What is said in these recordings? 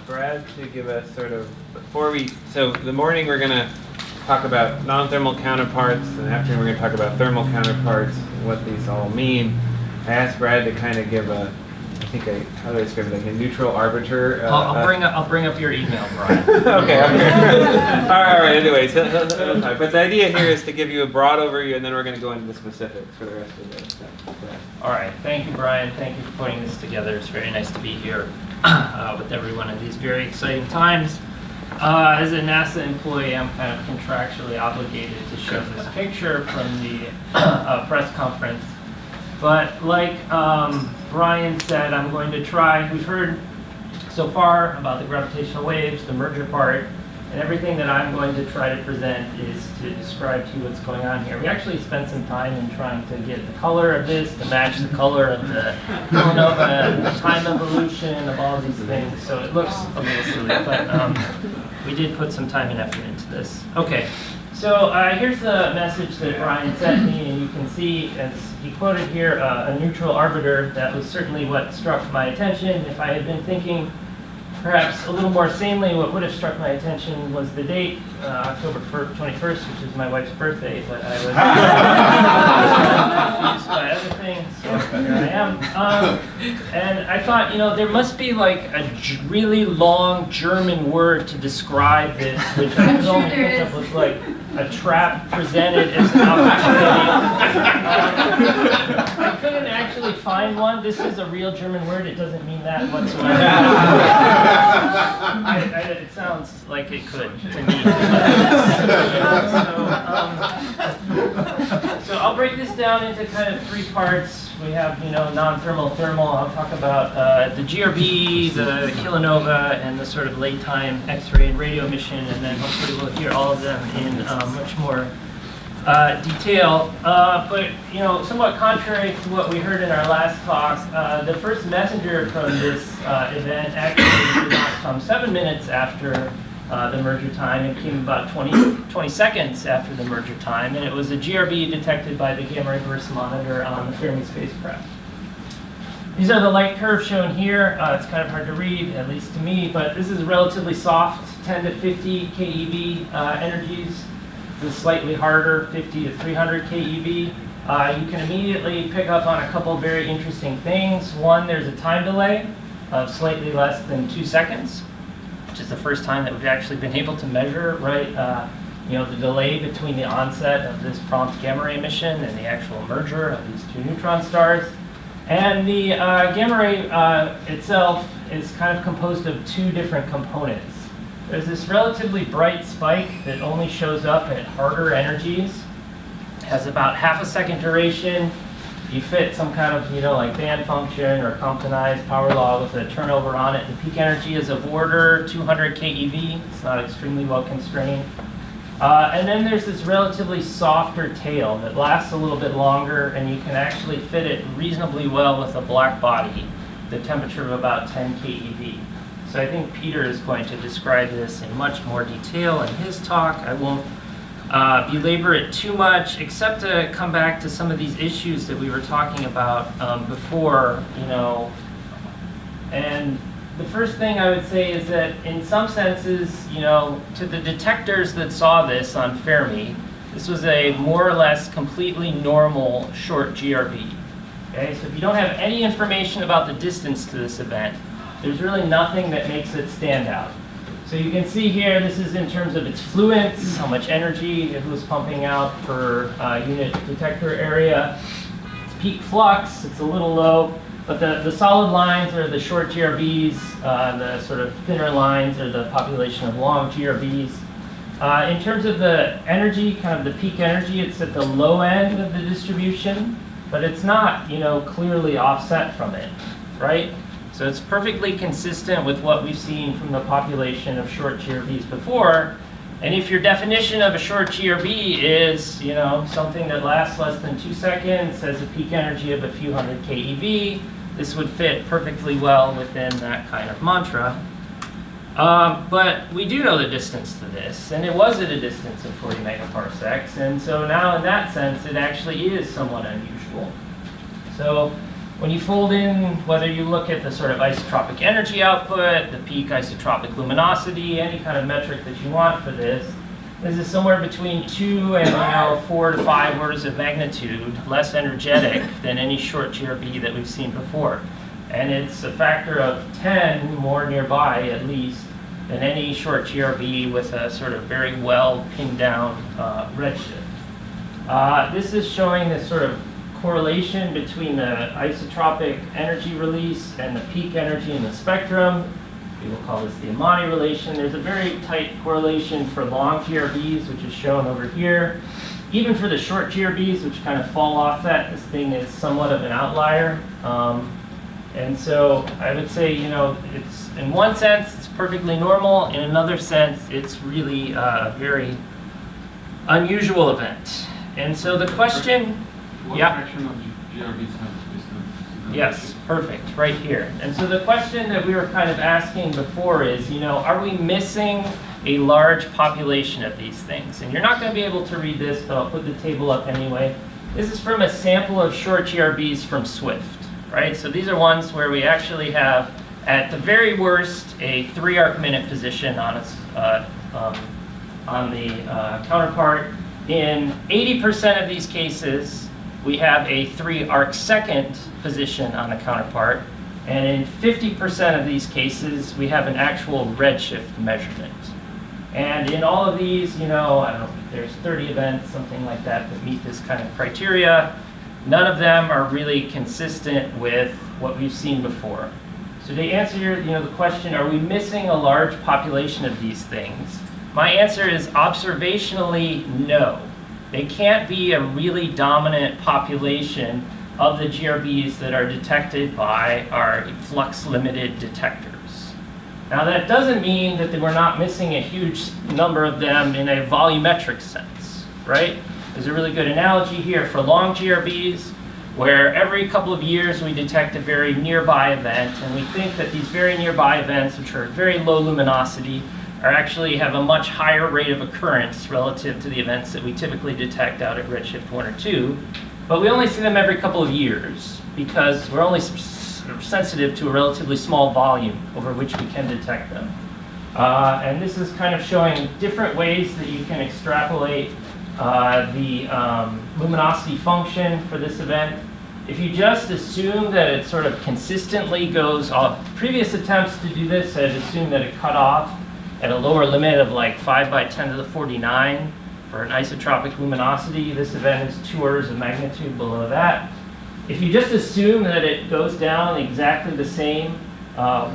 Brad to give us sort of, so the morning we're going to talk about non-thermal counterparts, and afternoon we're going to talk about thermal counterparts and what these all mean. I asked Brad to kind of give how do I describe it, like a neutral arbiter? I'll bring up your email, Brian. Okay. All right. Anyway, but the idea here is to give you a broad overview, and then we're going to go into the specifics for the rest of the day. So, all right. Thank you, Brian. Thank you for putting this together. It's very nice to be here with everyone at these very exciting times. As a NASA employee, I'm kind of contractually obligated to show this picture from the press conference. But like Brian said, I'm going to try, we've heard so far about the gravitational waves, the merger part, and everything that I'm going to try to present is to describe to you what's going on here. We actually spent some time in trying to get the color of this to match the color of the kilonova, the time evolution of all these things, so it looks a little silly, but we did put some time and effort into this. Okay. So here's the message that Brian sent me, and you can see, as he quoted here, a neutral arbiter. That was certainly what struck my attention. If I had been thinking perhaps a little more sanely, what would have struck my attention was the date, October 21st, which is my wife's birthday, but I was confused by other things, so here I am. And I thought, there must be like a really long German word to describe this, which I could only think of was like a trap presented as an opportunity. I couldn't actually find one. This is a real German word. It doesn't mean that whatsoever. It sounds like it could to me. So I'll break this down into kind of three parts. We have, non-thermal, thermal. I'll talk about the GRB, the kilonova, and the sort of late time X-ray and radio emission, and then hopefully we'll hear all of them in much more detail. But somewhat contrary to what we heard in our last talk, the first messenger from this event actually did not come 7 minutes after the merger time. It came about 20 seconds after the merger time, and it was a GRB detected by the gamma reverse monitor on the Fermi spacecraft. These are the light curves shown here. It's kind of hard to read, at least to me, but this is relatively soft, 10 to 50 keV energies. This is slightly harder, 50 to 300 keV. You can immediately pick up on a couple very interesting things. One, there's a time delay of slightly less than 2 seconds, which is the first time that we've actually been able to measure, right? The delay between the onset of this prompt gamma ray emission and the actual merger of these two neutron stars. And the gamma ray itself is kind of composed of two different components. There's this relatively bright spike that only shows up at harder energies. It has about half a second duration. You fit some kind of, like band function or Comptonized power law with a turnover on it. The peak energy is of order 200 keV. It's not extremely well constrained. And then there's this relatively softer tail that lasts a little bit longer, and you can actually fit it reasonably well with a black body, the temperature of about 10 keV. So I think Peter is going to describe this in much more detail in his talk. I won't belabor it too much, except to come back to some of these issues that we were talking about before, And the first thing I would say is that in some senses, to the detectors that saw this on Fermi, this was a more or less completely normal short GRB. Okay, so if you don't have any information about the distance to this event, there's really nothing that makes it stand out. So you can see here, this is in terms of its fluence, how much energy it was pumping out per unit detector area. Its peak flux, it's a little low, but the solid lines are the short GRBs, the sort of thinner lines are the population of long GRBs. In terms of the energy, kind of the peak energy, it's at the low end of the distribution, but it's not, clearly offset from it, right? So it's perfectly consistent with what we've seen from the population of short GRBs before. And if your definition of a short GRB is, something that lasts less than 2 seconds, has a peak energy of a few hundred keV, this would fit perfectly well within that kind of mantra. But we do know the distance to this, and it was at a distance of 40 megaparsecs. And so now in that sense, it actually is somewhat unusual. So when you fold in, whether you look at the sort of isotropic energy output, the peak isotropic luminosity, any kind of metric that you want for this is somewhere between 2 and 4 to 5 orders of magnitude less energetic than any short GRB that we've seen before. And it's a factor of 10 more nearby, at least, than any short GRB with a sort of very well pinned down redshift. This is showing this sort of correlation between the isotropic energy release and the peak energy in the spectrum. We will call this the Amati relation. There's a very tight correlation for long GRBs, which is shown over here. Even for the short GRBs, which kind of fall off that, this thing is somewhat of an outlier. And so I would say, it's in one sense, it's perfectly normal. In another sense, it's really a very unusual event. And so the question, What fraction of GRBs have this? Yes, perfect, right here. And so the question that we were kind of asking before is, are we missing a large population of these things? And you're not going to be able to read this, but I'll put the table up anyway. This is from a sample of short GRBs from Swift, right? So these are ones where we actually have, at the very worst, a 3 arc minute position on the counterpart. In 80% of these cases, we have a 3 arc second position on the counterpart, and in 50% of these cases, we have an actual redshift measurement. And in all of these, I don't know, there's 30 events, something like that meet this kind of criteria. None of them are really consistent with what we've seen before. So to answer the question, are we missing a large population of these things? My answer is observationally, no. They can't be a really dominant population of the GRBs that are detected by our flux-limited detectors. Now that doesn't mean that we're not missing a huge number of them in a volumetric sense, right? There's a really good analogy here for long GRBs, where every couple of years we detect a very nearby event, and we think that these very nearby events, which are very low luminosity, actually have a much higher rate of occurrence relative to the events that we typically detect out at redshift 1 or 2. But we only see them every couple of years because we're only sensitive to a relatively small volume over which we can detect them. And this is kind of showing different ways that you can extrapolate the luminosity function for this event. If you just assume that it sort of consistently goes off, previous attempts to do this had assumed that it cut off at a lower limit of like 5 by 10 to the 49 for an isotropic luminosity. This event is 2 orders of magnitude below that. If you just assume that it goes down exactly the same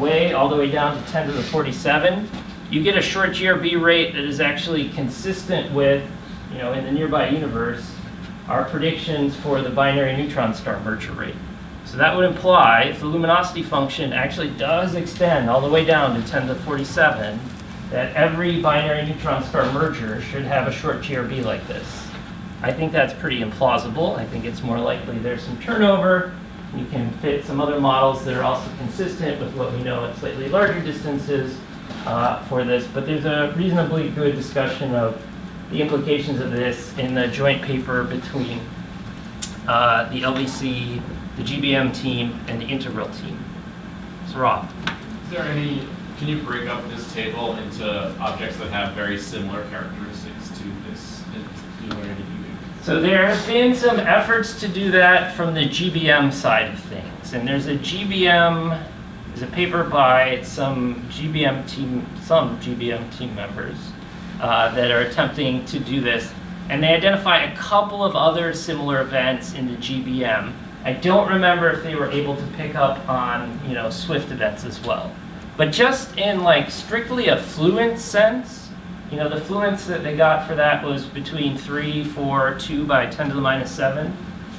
way, all the way down to 10 to the 47, you get a short GRB rate that is actually consistent with, in the nearby universe, our predictions for the binary neutron star merger rate. So that would imply, if the luminosity function actually does extend all the way down to 10 to the 47, that every binary neutron star merger should have a short GRB like this. I think that's pretty implausible. I think it's more likely there's some turnover. You can fit some other models that are also consistent with what we know at slightly larger distances for this, but there's a reasonably good discussion of the implications of this in the joint paper between the LBC, the GBM team, and the integral team. So Rob. Can you break up this table into objects that have very similar characteristics to this singularity? So there have been some efforts to do that from the GBM side of things. And there's a paper by some GBM team members that are attempting to do this. And they identify a couple of other similar events in the GBM. I don't remember if they were able to pick up on, Swift events as well. But just in strictly a fluence sense, the fluence that they got for that was between 3, 4, 2 by 10 to the minus 7.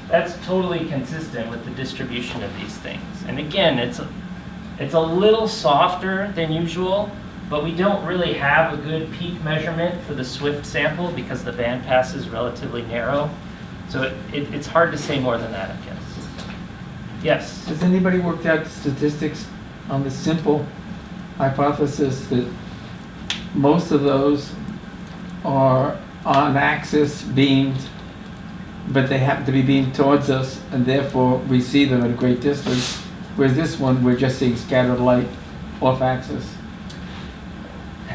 That's totally consistent with the distribution of these things. And again, it's a little softer than usual, but we don't really have a good peak measurement for the Swift sample because the bandpass is relatively narrow. So it's hard to say more than that, I guess. Yes? Has anybody worked out the statistics on the simple hypothesis that most of those are on-axis beamed but they happen to be being towards us, and therefore we see them at a great distance. Whereas this one, we're just seeing scattered light off axis.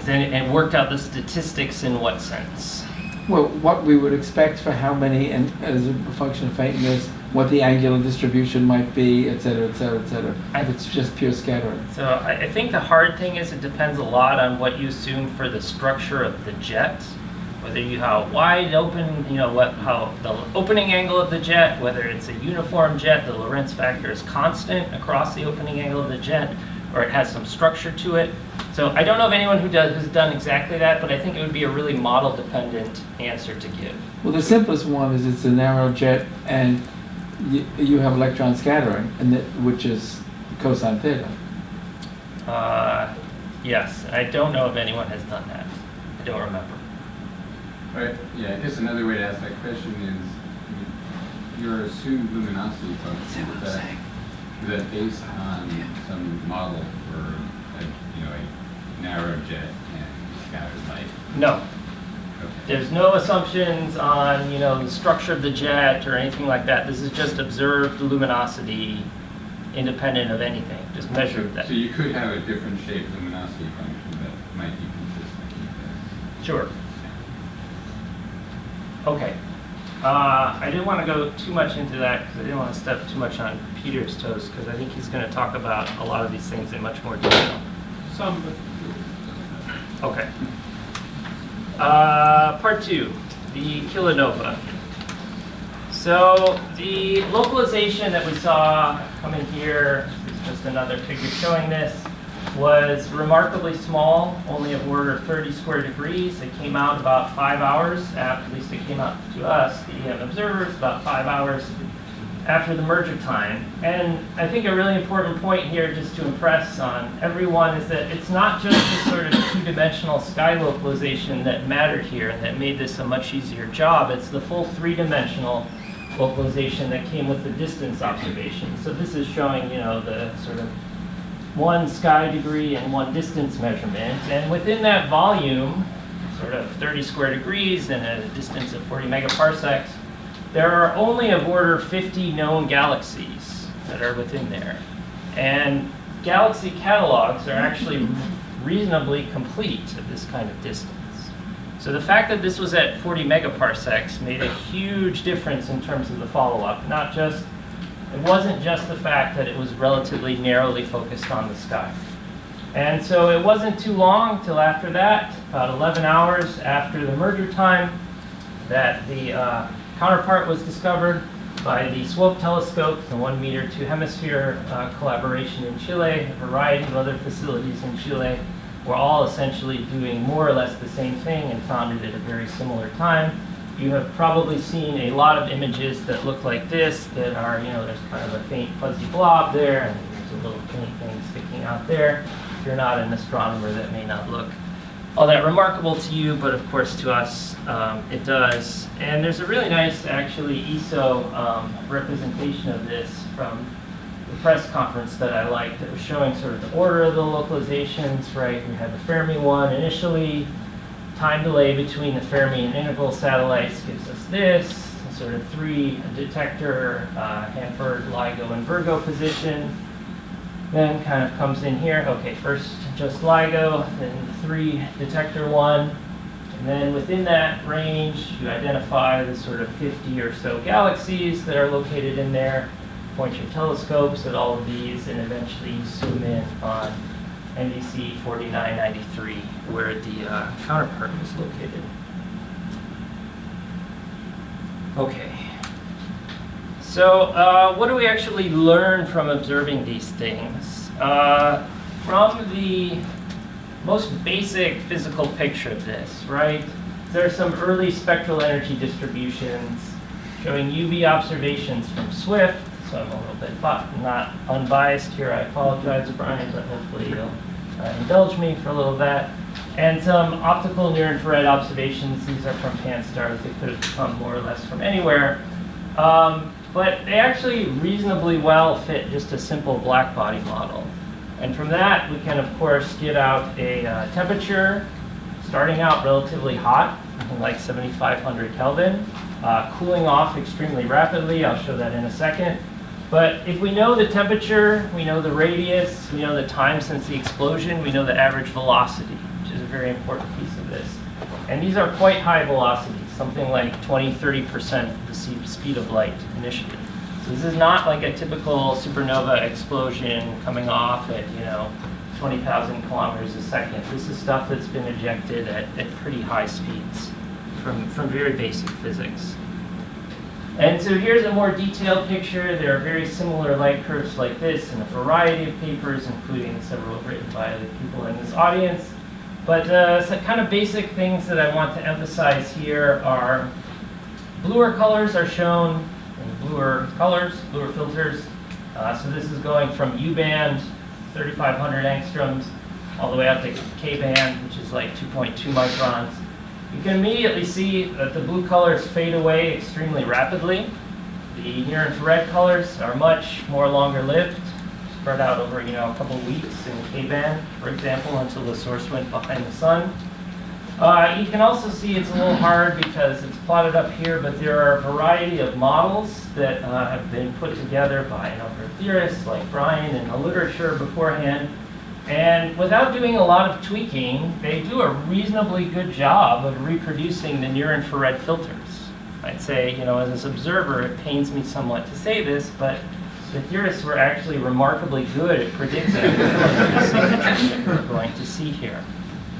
And worked out the statistics in what sense? Well, what we would expect for how many, and as a function of faintness, what the angular distribution might be, et cetera, et cetera, et cetera. If it's just pure scattering. So I think the hard thing is it depends a lot on what you assume for the structure of the jet. Whether you how wide open, how the opening angle of the jet, whether it's a uniform jet, the Lorentz factor is constant across the opening angle of the jet, or it has some structure to it. So I don't know of anyone who has done exactly that, but I think it would be a really model-dependent answer to give. Well, the simplest one is it's a narrow jet, and you have electron scattering, which is cosine theta. Yes, I don't know if anyone has done that. I don't remember. Right, yeah, I guess another way to ask that question is, your assumed luminosity function, is that based on some model for a narrow jet and scattered light? No. Okay. There's no assumptions on, the structure of the jet or anything like that. This is just observed luminosity independent of anything, just measured that. So you could have a different shaped luminosity function that might be consistent with this. Sure. Okay. I didn't want to go too much into that because I didn't want to step too much on Peter's toes, because I think he's going to talk about a lot of these things in much more detail. Some, Okay. Part 2, the kilonova. So the localization that we saw come in here, this is just another figure showing this, was remarkably small, only of order 30 square degrees. It came out about 5 hours, at least it came out to us, the observers, about 5 hours after the merger time. And I think a really important point here, just to impress on everyone, is that it's not just the sort of two-dimensional sky localization that mattered here and that made this a much easier job. It's the full three-dimensional localization that came with the distance observation. So this is showing, the sort of one sky degree and one distance measurement. And within that volume, sort of 30 square degrees and a distance of 40 megaparsecs, there are only of order 50 known galaxies that are within there. And galaxy catalogs are actually reasonably complete at this kind of distance. So the fact that this was at 40 megaparsecs made a huge difference in terms of the follow-up. It wasn't just the fact that it was relatively narrowly focused on the sky. And so it wasn't too long till after that, about 11 hours after the merger time, that the counterpart was discovered by the SWOPE telescope, the 1 meter 2 hemisphere collaboration in Chile. A variety of other facilities in Chile were all essentially doing more or less the same thing and found it at a very similar time. You have probably seen a lot of images that look like this, that are, there's kind of a faint fuzzy blob there, and there's a little faint thing sticking out there. If you're not an astronomer, that may not look all that remarkable to you, but of course to us it does. And there's a really nice, actually, ESO representation of this from the press conference that I liked, that was showing sort of the order of the localizations, right? We had the Fermi one initially. Time delay between the Fermi and integral satellites gives us this, sort of 3 detector, Hanford, LIGO, and Virgo position. Then kind of comes in here, okay, first just LIGO, then the 3 detector one, and then within that range you identify the sort of 50 or so galaxies that are located in there, point your telescopes at all of these, and eventually you zoom in on NDC 4993, where the counterpart is located. Okay. So what do we actually learn from observing these things? From the most basic physical picture of this, right? There are some early spectral energy distributions showing UV observations from SWIFT. So I'm a little bit not unbiased here. I apologize, Brian, but hopefully you'll indulge me for a little of that. And some optical near-infrared observations. These are from pan-stars. They could have come more or less from anywhere. But they actually reasonably well fit just a simple black body model. And from that, we can, of course, get out a temperature starting out relatively hot, like 7,500 Kelvin. cooling off extremely rapidly. I'll show that in a second. But if we know the temperature, we know the radius, we know the time since the explosion, we know the average velocity, which is a very important piece of this. And these are quite high velocities, something like 20–30% of the speed of light initially. So this is not like a typical supernova explosion coming off at 20,000 kilometers a second. This is stuff that's been ejected at pretty high speeds from very basic physics. And so here's a more detailed picture. There are very similar light curves like this in a variety of papers, including several written by the people in this audience. But some kind of basic things that I want to emphasize here are bluer colors are shown in bluer colors, bluer filters. So this is going from U-band, 3,500 angstroms, all the way up to K-band, which is like 2.2 microns. You can immediately see that the blue colors fade away extremely rapidly. The near-infrared colors are much more longer-lived, spread out over a couple of weeks in K-band, for example, until the source went behind the sun. You can also see it's a little hard because it's plotted up here, but there are a variety of models that have been put together by a number of theorists like Brian in the literature beforehand. And without doing a lot of tweaking, they do a reasonably good job of reproducing the near-infrared filters. I'd say, as an observer, it pains me somewhat to say this, but the theorists were actually remarkably good at predicting the signatures that we're going to see here.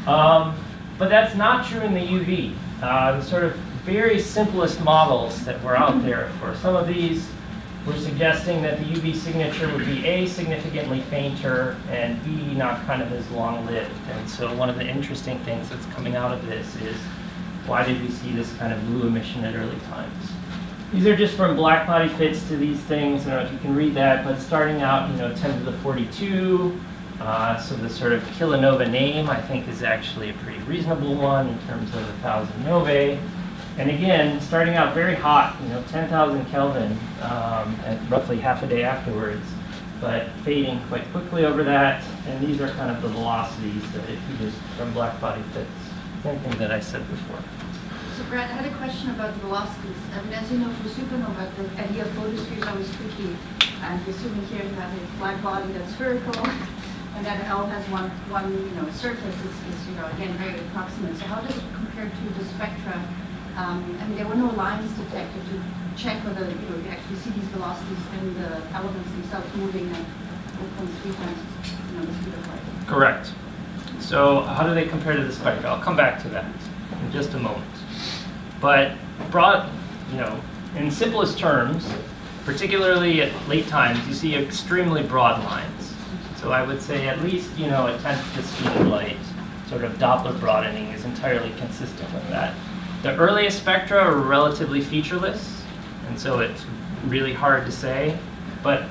But that's not true in the UV. The sort of very simplest models that were out there for some of these were suggesting that the UV signature would be A, significantly fainter, and B, not kind of as long-lived. And so one of the interesting things that's coming out of this is, why did we see this kind of blue emission at early times? These are just from black body fits to these things. I don't know if you can read that, but starting out, 10 to the 42. So the sort of kilonova name, I think, is actually a pretty reasonable one in terms of 1,000 novae. And again, starting out very hot, 10,000 Kelvin, and roughly half a day afterwards, but fading quite quickly over that. And these are kind of the velocities that if you just from black body fits, same thing that I said before. So Brad, I had a question about velocities. I mean, as you know, for supernova, the idea of photosphere is always tricky. And assuming here you have a black body that's spherical, and that it all has one surface is again very approximate. So how does it compare to the spectra? I mean, there were no lines detected to check whether you actually see these velocities and the elements themselves moving at 0.3 times the speed of light. Correct. So how do they compare to the spectra? I'll come back to that in just a moment. But broad, in simplest terms, particularly at late times, you see extremely broad lines. So I would say at least, a tenth the speed of light, sort of Doppler broadening is entirely consistent with that. The earliest spectra are relatively featureless, and so it's really hard to say. But,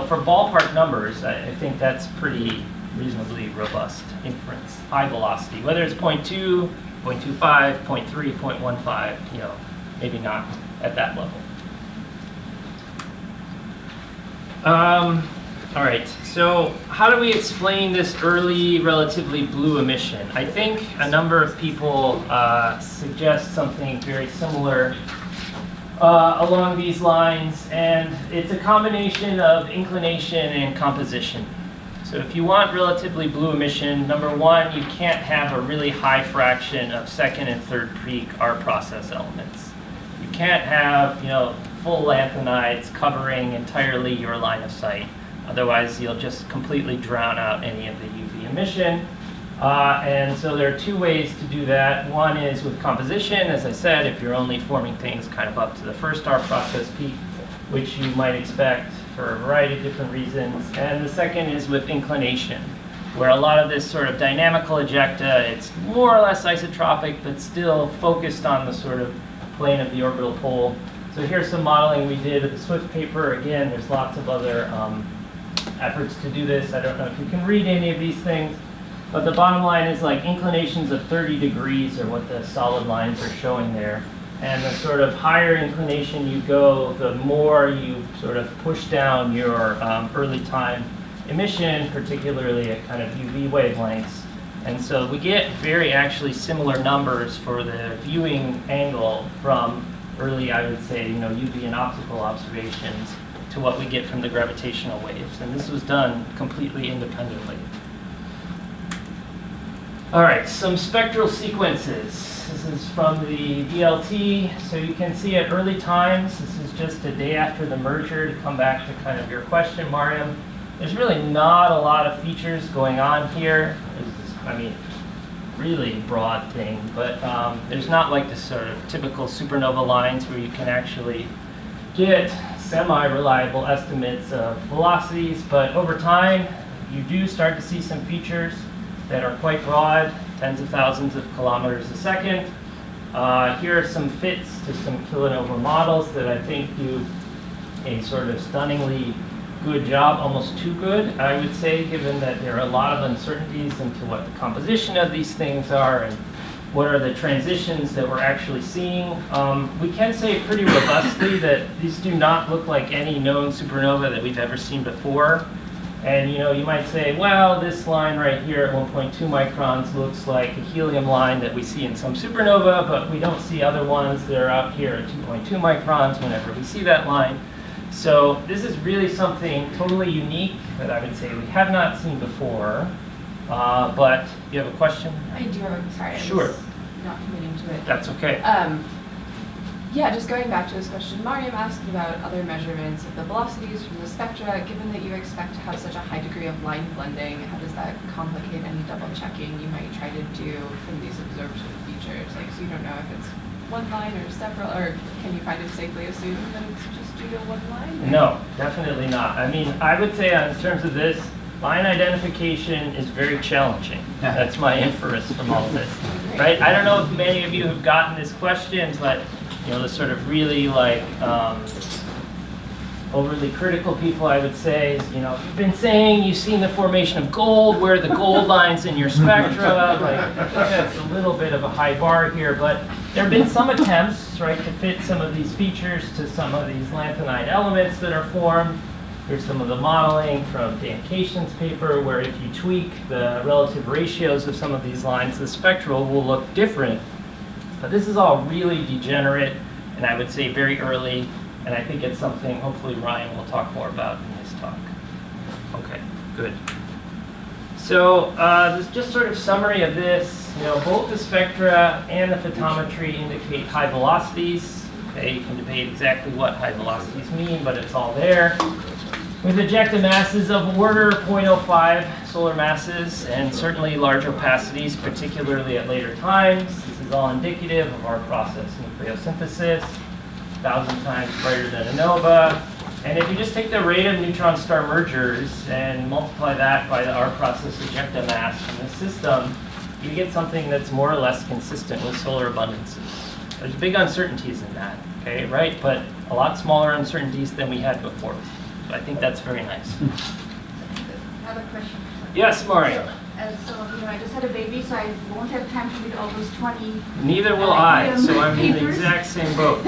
for ballpark numbers, I think that's pretty reasonably robust inference, high velocity. Whether it's 0.2, 0.25, 0.3, 0.15, maybe not at that level. All right, so how do we explain this early, relatively blue emission? I think a number of people suggest something very similar along these lines, and it's a combination of inclination and composition. So if you want relatively blue emission, number one, you can't have a really high fraction of second and third peak R process elements. You can't have, full lanthanides covering entirely your line of sight. Otherwise, you'll just completely drown out any of the UV emission. And so there are two ways to do that. One is with composition, as I said, if you're only forming things kind of up to the first R process peak, which you might expect for a variety of different reasons. And the second is with inclination, where a lot of this sort of dynamical ejecta, it's more or less isotropic, but still focused on the sort of plane of the orbital pole. So here's some modeling we did with the Swift paper. Again, there's lots of other efforts to do this. I don't know if you can read any of these things, but the bottom line is like inclinations of 30 degrees are what the solid lines are showing there. And the sort of higher inclination you go, the more you sort of push down your early time emission, particularly at kind of UV wavelengths. And so we get very actually similar numbers for the viewing angle from early, I would say, UV and optical observations to what we get from the gravitational waves. And this was done completely independently. All right, some spectral sequences. This is from the DLT. So you can see at early times, this is just a day after the merger, to come back to kind of your question, Mariam. There's really not a lot of features going on here. Really broad thing, but there's not like the sort of typical supernova lines where you can actually get semi-reliable estimates of velocities, but over time you do start to see some features that are quite broad, tens of thousands of kilometers a second. Here are some fits to some kilonova models that I think do a sort of stunningly good job, almost too good, I would say, given that there are a lot of uncertainties into what the composition of these things are and what are the transitions that we're actually seeing. We can say pretty robustly that these do not look like any known supernova that we've ever seen before. And you might say, well, this line right here at 1.2 microns looks like a helium line that we see in some supernova, but we don't see other ones that are out here at 2.2 microns whenever we see that line. So this is really something totally unique that I would say we have not seen before. But you have a question? I do have a, sorry, Sure. I was not committing to it. That's okay. Yeah, just going back to this question, Mariam asked about other measurements of the velocities from the spectra. Given that you expect to have such a high degree of line blending, how does that complicate any double checking you might try to do from these absorption features? Like, so you don't know if it's one line or several, or can you kind of safely assume that it's just due to one line? No, definitely not. I mean, I would say in terms of this, line identification is very challenging. That's my inference from all of this, right? I don't know if many of you have gotten this question, but the sort of really like overly critical people, I would say, is, you've been saying you've seen the formation of gold. Where are the gold lines in your spectra? Like, I think that's a little bit of a high bar here, but there have been some attempts, right, to fit some of these features to some of these lanthanide elements that are formed. Here's some of the modeling from Dan Cation's paper, where if you tweak the relative ratios of some of these lines, the spectral will look different. But this is all really degenerate, and I would say very early, and I think it's something hopefully Ryan will talk more about in his talk. Okay, good. So this is just sort of summary of this. Both the spectra and the photometry indicate high velocities. Okay, you can debate exactly what high velocities mean, but it's all there. With ejecta masses of order 0.05 solar masses and certainly large opacities, particularly at later times. This is all indicative of our process nucleosynthesis, 1,000 times brighter than a nova. And if you just take the rate of neutron star mergers and multiply that by the R process ejecta mass from the system, you get something that's more or less consistent with solar abundances. There's big uncertainties in that, okay, right? But a lot smaller uncertainties than we had before. So I think that's very nice. I have a question. Yes, Mario. So, I just had a baby, so I won't have time to read all those 20. Neither will I, so I'm in the exact same boat.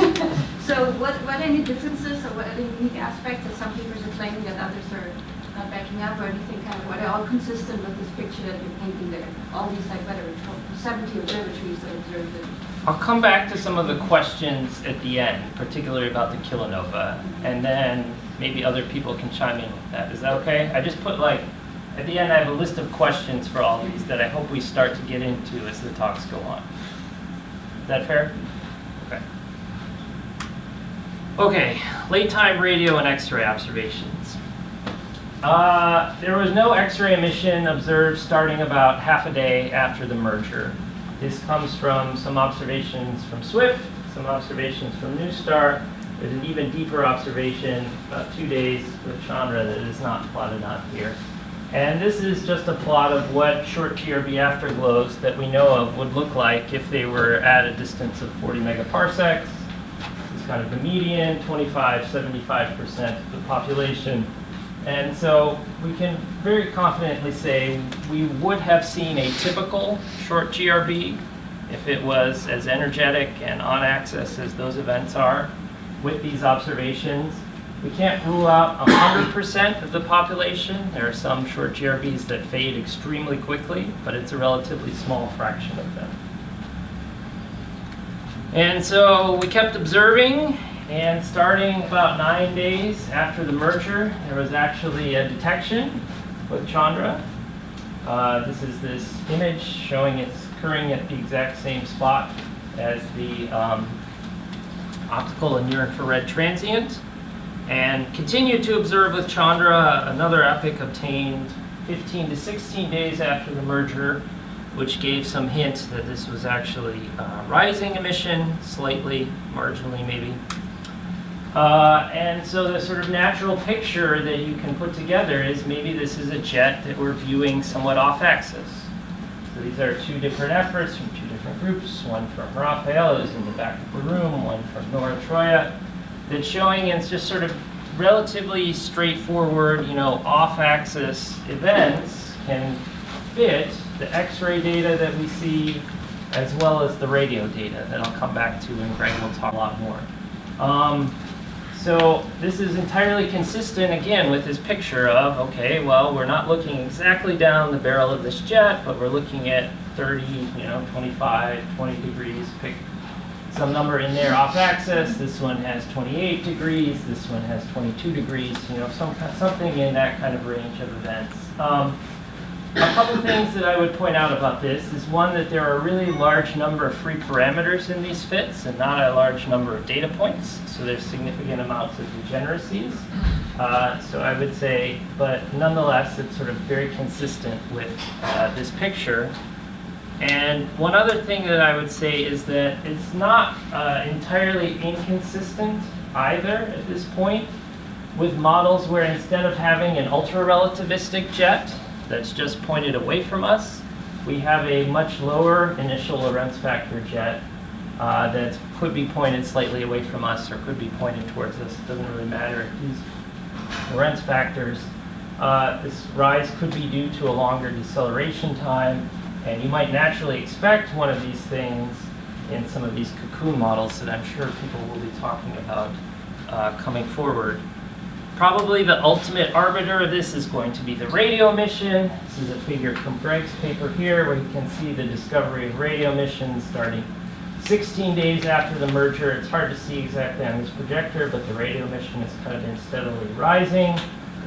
So what any differences or what are the unique aspects that some papers are claiming that others are not backing up, or do you think what are all consistent with this picture that you're painting there? All these, like, whether it's 70 observatories that observed it. I'll come back to some of the questions at the end, particularly about the kilonova, and then maybe other people can chime in with that. Is that okay? I just put at the end I have a list of questions for all of these that I hope we start to get into as the talks go on. Is that fair? Okay. Okay, late time radio and X-ray observations. There was no X-ray emission observed starting about half a day after the merger. This comes from some observations from SWIFT, some observations from NuSTAR. There's an even deeper observation about 2 days with Chandra that is not plotted on here. And this is just a plot of what short GRB afterglows that we know of would look like if they were at a distance of 40 megaparsecs. This is kind of the median, 75% of the population. And so we can very confidently say we would have seen a typical short GRB if it was as energetic and on axis as those events are with these observations. We can't rule out 100% of the population. There are some short GRBs that fade extremely quickly, but it's a relatively small fraction of them. And so we kept observing, and starting about 9 days after the merger, there was actually a detection with Chandra. This is this image showing it's occurring at the exact same spot as the optical and near-infrared transient. And continued to observe with Chandra. Another epoch obtained 15 to 16 days after the merger, which gave some hint that this was actually rising emission, slightly, marginally maybe. And so the sort of natural picture that you can put together is maybe this is a jet that we're viewing somewhat off-axis. So these are two different efforts from two different groups, one from Rafael, who's in the back of the room, one from Nora Troya, that's showing in just sort of relatively straightforward, off-axis events can fit the X-ray data that we see, as well as the radio data that I'll come back to, and Greg will talk a lot more. So this is entirely consistent, again, with this picture of, okay, well, we're not looking exactly down the barrel of this jet, but we're looking at 30, 25, 20 degrees, pick some number in there off axis. This one has 28 degrees, this one has 22 degrees, something in that kind of range of events. A couple things that I would point out about this is, one, that there are a really large number of free parameters in these fits and not a large number of data points, so there's significant amounts of degeneracies. So I would say, but nonetheless, it's sort of very consistent with this picture. And one other thing that I would say is that it's not entirely inconsistent either at this point with models where, instead of having an ultra-relativistic jet that's just pointed away from us, we have a much lower initial Lorentz factor jet that could be pointed slightly away from us or could be pointed towards us. It doesn't really matter. These Lorentz factors, this rise could be due to a longer deceleration time, and you might naturally expect one of these things in some of these cocoon models that I'm sure people will be talking about coming forward. Probably the ultimate arbiter of this is going to be the radio emission. This is a figure from Greg's paper here, where you can see the discovery of radio emissions starting 16 days after the merger. It's hard to see exactly on this projector, but the radio emission has kind of been steadily rising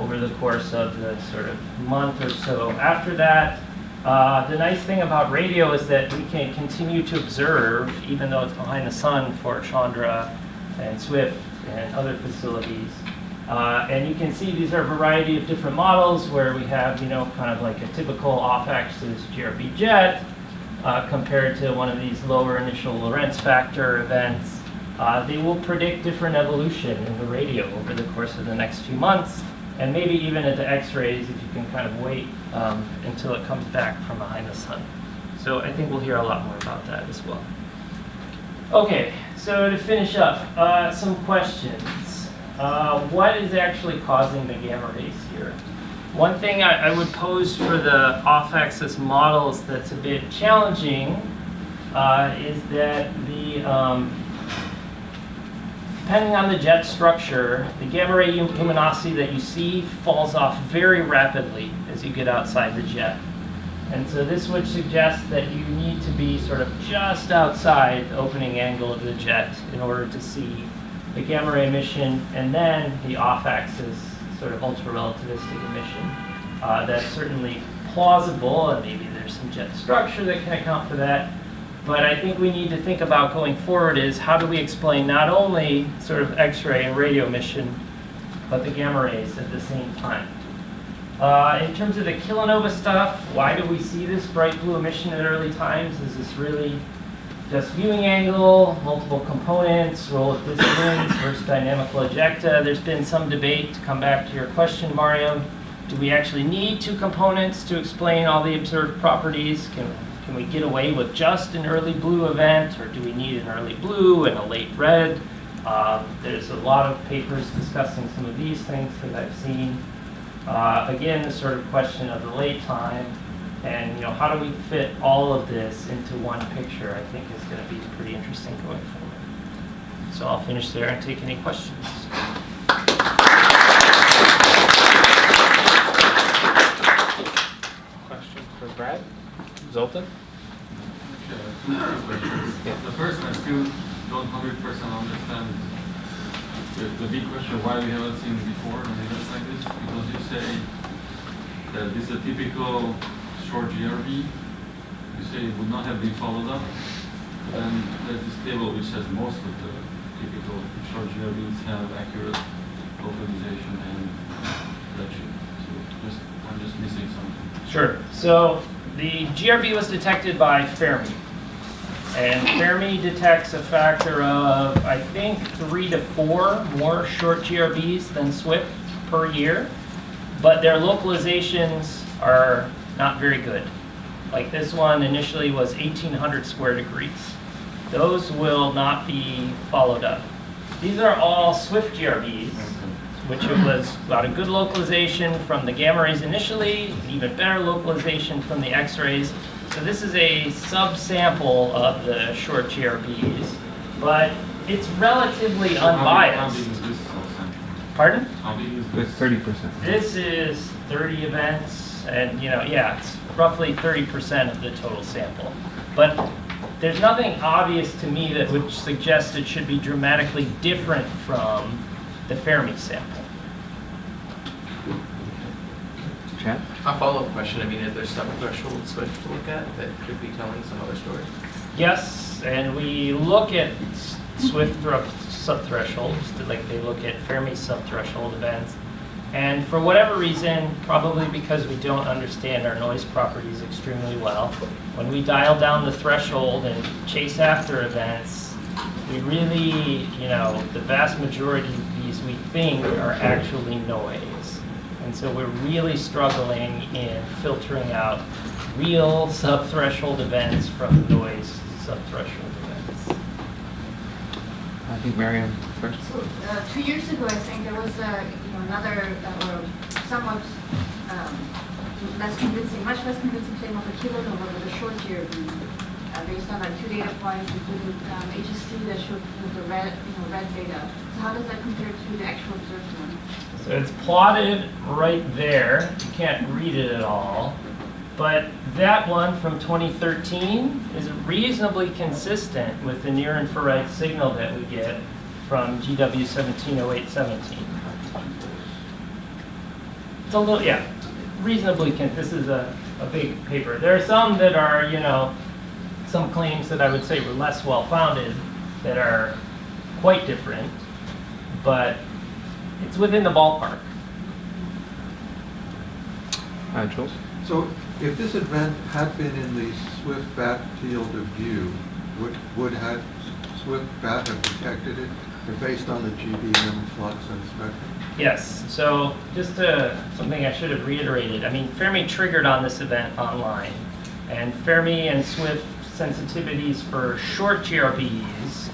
over the course of the sort of month or so after that. The nice thing about radio is that we can continue to observe, even though it's behind the sun for Chandra and Swift and other facilities. And you can see these are a variety of different models where we have, kind of like a typical off-axis GRB jet compared to one of these lower initial Lorentz factor events. They will predict different evolution in the radio over the course of the next few months, and maybe even into X-rays if you can kind of wait until it comes back from behind the sun. So I think we'll hear a lot more about that as well. Okay, so to finish up, some questions. What is actually causing the gamma rays here? One thing I would pose for the off-axis models that's a bit challenging is that depending on the jet structure, the gamma ray luminosity that you see falls off very rapidly as you get outside the jet. And so this would suggest that you need to be sort of just outside the opening angle of the jet in order to see the gamma ray emission, and then the off-axis sort of ultra-relativistic emission. That's certainly plausible, and maybe there's some jet structure that can account for that. But I think we need to think about going forward is, how do we explain not only sort of X-ray and radio emission, but the gamma rays at the same time. In terms of the kilonova stuff, why do we see this bright blue emission at early times? Is this really just viewing angle, multiple components, role of dissonance versus dynamical ejecta? There's been some debate, to come back to your question, Mariam. Do we actually need two components to explain all the observed properties? Can we get away with just an early blue event, or do we need an early blue and a late red? There's a lot of papers discussing some of these things that I've seen. Again, the sort of question of the late time, and how do we fit all of this into one picture, I think is going to be pretty interesting going forward. So I'll finish there and take any questions. Question for Brad? Zoltan? Two questions. The first one, still don't 100% understand the big question why we haven't seen before an event like this, because you say that this is a typical short GRB. You say it would not have been followed up. Then there's this table which says most of the typical short GRBs have accurate localization and redshift. So I'm just missing something. Sure. So the GRB was detected by Fermi. And Fermi detects a factor of, I think, 3 to 4 more short GRBs than SWIFT per year. But their localizations are not very good. Like this one initially was 1,800 square degrees. Those will not be followed up. These are all SWIFT GRBs, which it was got a good localization from the gamma rays initially, an even better localization from the X-rays. So this is a subsample of the short GRBs, but it's relatively unbiased. How big is this sample? Pardon? How big is It's this? 30%. This is 30 events, and yeah, it's roughly 30% of the total sample. But there's nothing obvious to me that would suggest it should be dramatically different from the Fermi sample. Chad? A follow-up question, I mean, is there some threshold SWIFT to look at that could be telling some other story? Yes, and we look at SWIFT subthresholds, like they look at Fermi subthreshold events. And for whatever reason, probably because we don't understand our noise properties extremely well, when we dial down the threshold and chase after events, we really, the vast majority of these we think are actually noise. And so we're really struggling in filtering out real subthreshold events from noise subthreshold events. I think Mariam first. So 2 years ago, I think there was another or somewhat much less convincing claim of a kilonova with a short GRB based on our 2 data points, including HST that showed the red data. So how does that compare to the actual observed one? So it's plotted right there. You can't read it at all. But that one from 2013 is reasonably consistent with the near-infrared signal that we get from GW 170817. It's a little, reasonably this is a big paper. There are some that are, some claims that I would say were less well-founded that are quite different, but it's within the ballpark. Jules? So if this event had been in the SWIFT bat field of view, would have SWIFT bat have detected it based on the GBM flux and spectrum? Yes, so just something I should have reiterated. I mean, Fermi triggered on this event online, and Fermi and SWIFT sensitivities for short GRBs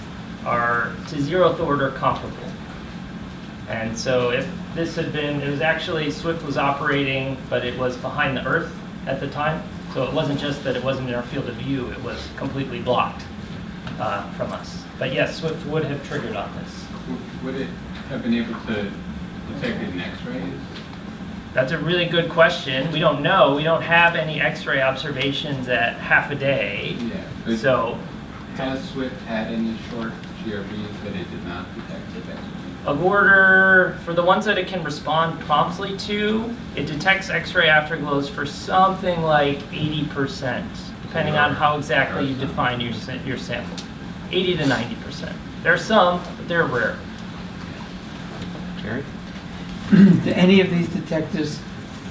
are to 0th order comparable. And so if this had been, it was actually, SWIFT was operating, but it was behind the Earth at the time. So it wasn't just that it wasn't in our field of view, it was completely blocked from us. But yes, SWIFT would have triggered on this. Would it have been able to detect it in X-rays? That's a really good question. We don't know. We don't have any X-ray observations at half a day. Yeah. But So has SWIFT had any short GRBs that it did not detect with X-rays? a order, for the ones that it can respond promptly to, it detects X-ray afterglows for something like 80%, depending on how exactly you define your sample. 80 to 90%. There are some, but they're rare. Jerry? Do any of these detectors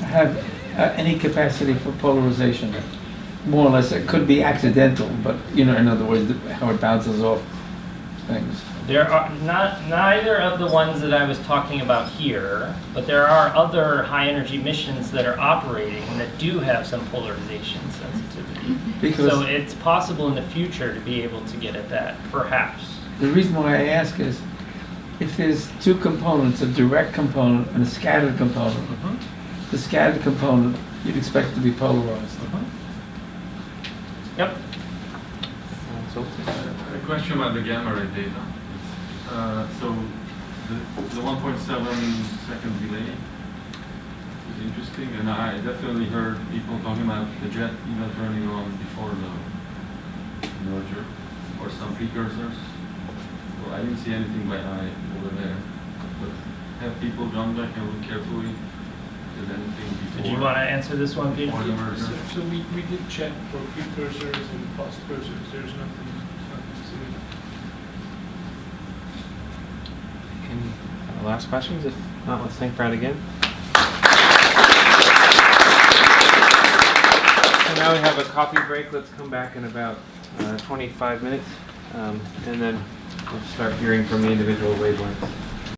have any capacity for polarization? More or less, it could be accidental, but in other words, how it bounces off things. There are neither of the ones that I was talking about here, but there are other high energy missions that are operating that do have some polarization sensitivity. Because So it's possible in the future to be able to get at that, perhaps. the reason why I ask is, if there's two components, a direct component and a scattered component, the scattered component you'd expect to be polarized. Yep. A question about the gamma ray data. So the 1.7 second delay is interesting, and I definitely heard people talking about the jet even turning on before the merger, or some precursors. Well, I didn't see anything by eye over there, but have people gone back and look carefully? Did anything before? Did you want to answer this one, Peter? Before the merger? So we did check for precursors and post cursors, there's nothing significant. Any last questions? If not, let's thank Brad again. So now we have a coffee break. Let's come back in about 25 minutes, and then we'll start hearing from the individual wavelengths.